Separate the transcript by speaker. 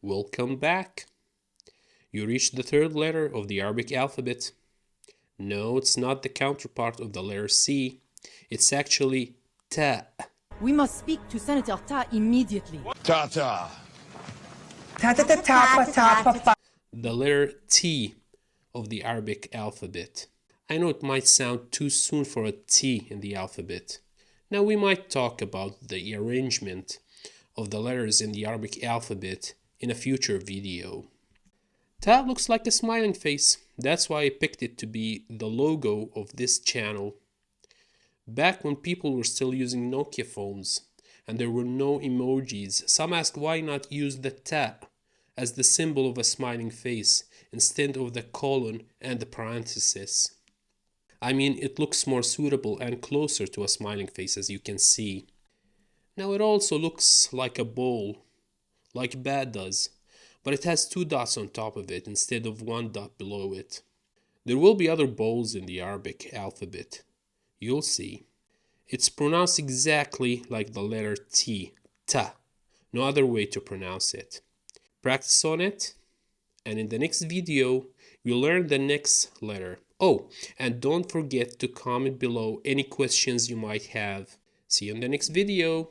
Speaker 1: Welcome back. You reached the third letter of the Arabic alphabet. No, it's not the counterpart of the letter C. It's actually Ta.
Speaker 2: We must speak to Senator Ta immediately.
Speaker 3: Ta-ta.
Speaker 1: The letter T of the Arabic alphabet. I know it might sound too soon for a T in the alphabet. Now we might talk about the arrangement of the letters in the Arabic alphabet in a future video. Ta looks like a smiling face. That's why I picked it to be the logo of this channel. Back when people were still using Nokia phones and there were no emojis, some asked why not use the Ta as the symbol of a smiling face instead of the colon and the parenthesis. I mean, it looks more suitable and closer to a smiling face, as you can see. Now it also looks like a bowl, like Ba does, but it has 2 dots on top of it instead of 1 dot below it. There will be other bowls in the Arabic alphabet. You'll see. It's pronounced exactly like the letter T, Ta. No other way to pronounce it. Practice on it, and in the next video, we'll learn the next letter. Oh, and don't forget to comment below any questions you might have. See you in the next video.